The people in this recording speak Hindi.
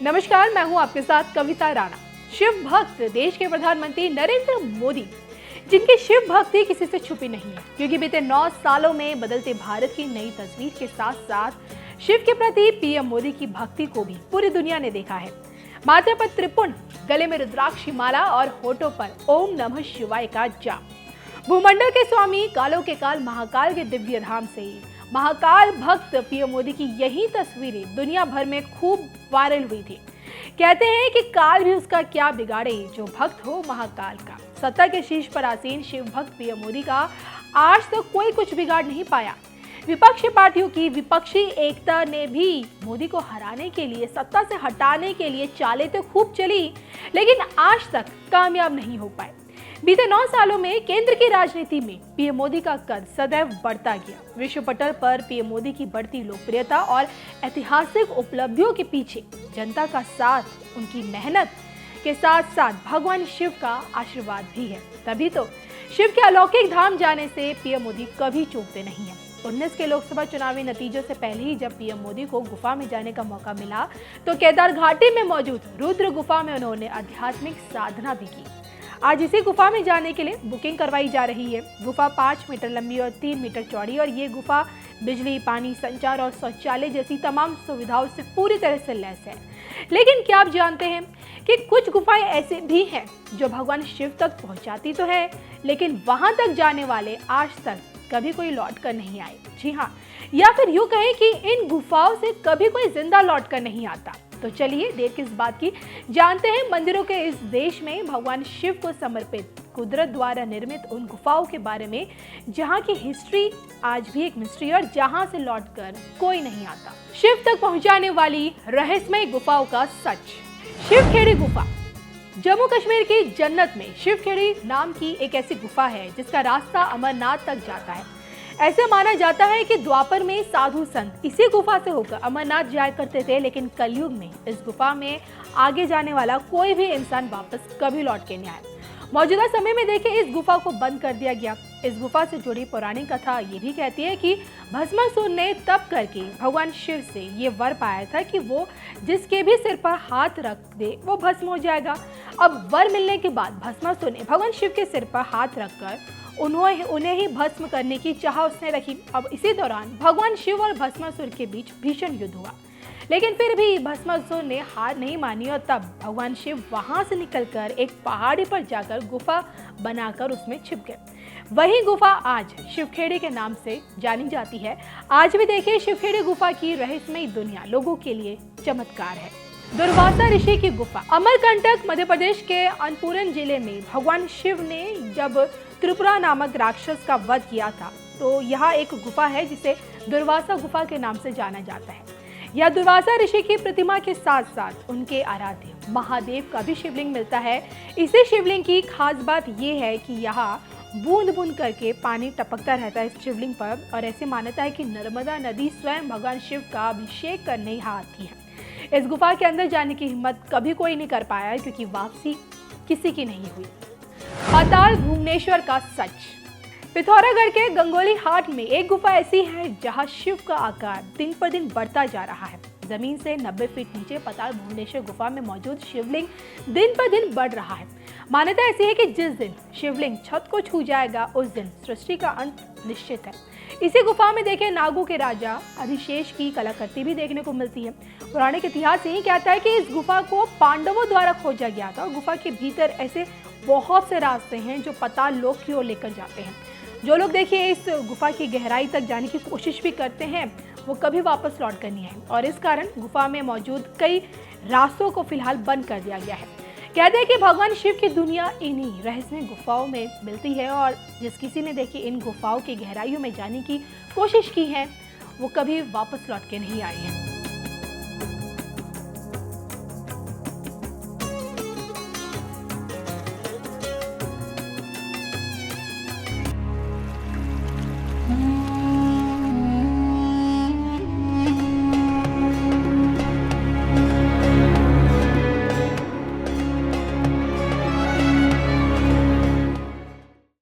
नमस्कार, मैं हूं आपके साथ कविता राणा। शिव भक्त देश के प्रधानमंत्री नरेंद्र मोदी, जिनकी शिव भक्ति किसी से छुपी नहीं है, क्योंकि बीते 9 सालों में बदलते भारत की नई तस्वीर के साथ साथ शिव के प्रति पीएम मोदी की भक्ति को भी पूरी दुनिया ने देखा है। माथे पर त्रिपुंड, गले में रुद्राक्ष माला और होठों पर ओम नमः शिवाय का जाप। भूमंडल के स्वामी कालों के काल महाकाल के दिव्य धाम से महाकाल भक्त पीएम मोदी की यही तस्वीरें दुनिया भर में खूब वायरल हुई थी। कहते हैं कि काल भी उसका क्या बिगाड़े जो भक्त हो महाकाल का। सत्ता के शीर्ष पर आसीन शिव भक्त पीएम मोदी का आज तक कोई कुछ बिगाड़ नहीं पाया। विपक्षी पार्टियों की विपक्षी एकता ने भी मोदी को हराने के लिए, सत्ता से हटाने के लिए चालें तो खूब चली, लेकिन आज तक कामयाब नहीं हो पाए। बीते 9 सालों में केंद्र की राजनीति में पीएम मोदी का कद सदैव बढ़ता गया। विश्व पटल पर पीएम मोदी की बढ़ती लोकप्रियता और ऐतिहासिक उपलब्धियों के पीछे जनता का साथ, उनकी मेहनत के साथ साथ भगवान शिव का आशीर्वाद भी है। तभी तो शिव के अलौकिक धाम जाने से पीएम मोदी कभी चूकते नहीं है। 19 के लोकसभा चुनावी नतीजों से पहले ही जब पीएम मोदी को गुफा में जाने का मौका मिला तो केदार घाटी में मौजूद रुद्र गुफा में उन्होंने आध्यात्मिक साधना भी की। आज इसी गुफा में जाने के लिए बुकिंग करवाई जा रही है। गुफा 5 मीटर लंबी और 3 मीटर चौड़ी और ये गुफा बिजली, पानी, संचार और शौचालय जैसी तमाम सुविधाओं से पूरी तरह से लैस है। लेकिन क्या आप जानते हैं कि कुछ गुफाएं ऐसे भी हैं जो भगवान शिव तक पहुंचाती तो है, लेकिन वहां तक जाने वाले आज तक कभी कोई लौट कर नहीं आए। जी हाँ, या फिर यूं कहें कि इन गुफाओं से कभी कोई जिंदा लौट कर नहीं आता। तो चलिए देर किस बात की, जानते हैं मंदिरों के इस देश में भगवान शिव को समर्पित कुदरत द्वारा निर्मित उन गुफाओं के बारे में जहां की हिस्ट्री आज भी एक मिस्ट्री और जहां से लौटकर कोई नहीं आता। शिव तक पहुंचाने वाली रहस्यमय गुफाओं का सच। शिवखेड़ी गुफा जम्मू कश्मीर की जन्नत में शिवखेड़ी नाम की एक ऐसी गुफा है जिसका रास्ता अमरनाथ तक जाता है। ऐसे माना जाता है कि द्वापर में साधु संत इसी गुफा से होकर अमरनाथ जाया करते थे, लेकिन कलयुग में इस गुफा में आगे जाने वाला कोई भी इंसान वापस कभी लौट के नहीं आया। मौजूदा समय में देखें, इस गुफा को बंद कर दिया गया। इस गुफा से जुड़ी पौराणिक कथा ये भी कहती है कि भस्मासुर ने तप करके भगवान शिव से ये वर पाया था कि वो जिसके भी सिर पर हाथ रख दे वो भस्म हो जाएगा। अब वर मिलने के बाद भस्मासुर ने भगवान शिव के सिर पर हाथ रखकर उन्हें ही भस्म करने की चाह उसने रखी। अब इसी दौरान भगवान शिव और भस्मासुर के बीच भीषण युद्ध हुआ, लेकिन फिर भी भस्मासुर ने हार नहीं मानी और तब भगवान शिव वहां से निकलकर एक पहाड़ी पर जाकर गुफा बनाकर उसमें छिप गए। वही गुफा आज शिवखेड़ी के नाम से जानी जाती है। आज भी देखिए, शिवखेड़ी गुफा की रहस्यमय दुनिया लोगों के लिए चमत्कार है। दुर्वासा ऋषि की गुफा अमरकंटक मध्य प्रदेश के अनपूरन जिले में भगवान शिव ने जब त्रिपुरा नामक राक्षस का वध किया था तो यहाँ एक गुफा है जिसे दुर्वासा गुफा के नाम से जाना जाता है। यह दुर्वासा ऋषि की प्रतिमा के साथ साथ उनके आराध्य महादेव का भी शिवलिंग मिलता है। इसी शिवलिंग की खास बात यह है कि यहाँ बूंद बूंद करके पानी टपकता रहता है इस शिवलिंग पर, और ऐसी मान्यता है कि नर्मदा नदी स्वयं भगवान शिव का अभिषेक करने यहाँ आती है। इस गुफा के अंदर जाने की हिम्मत कभी कोई नहीं कर पाया क्योंकि वापसी किसी की नहीं हुई। पाताल भुवनेश्वर का सच। पिथौरागढ़ के गंगोली हाट में एक गुफा ऐसी है जहां शिव का आकार दिन पर दिन बढ़ता जा रहा है। जमीन से 90 फीट नीचे पाताल भुवनेश्वर गुफा में मौजूद शिवलिंग दिन पर दिन बढ़ रहा है। मान्यता ऐसी है कि जिस दिन शिवलिंग छत को छू जाएगा उस दिन सृष्टि का अंत निश्चित है। इसी गुफा में देखें, नागों के राजा अधिशेष की कलाकृति भी देखने को मिलती है। पौराणिक इतिहास यही कहता है कि इस गुफा को पांडवों द्वारा खोजा गया था। गुफा के भीतर ऐसे बहुत से रास्ते हैं जो पाताल लोक की ओर लेकर जाते हैं। जो लोग देखिए इस गुफा की गहराई तक जाने की कोशिश भी करते हैं वो कभी वापस लौट कर नहीं आए, और इस कारण गुफा में मौजूद कई रास्तों को फिलहाल बंद कर दिया गया है। कहते हैं कि भगवान शिव की दुनिया इन्हीं रहस्यमय गुफाओं में मिलती है, और जिस किसी ने देखिए इन गुफाओं की गहराइयों में जाने की कोशिश की है वो कभी वापस लौट के नहीं आए हैं।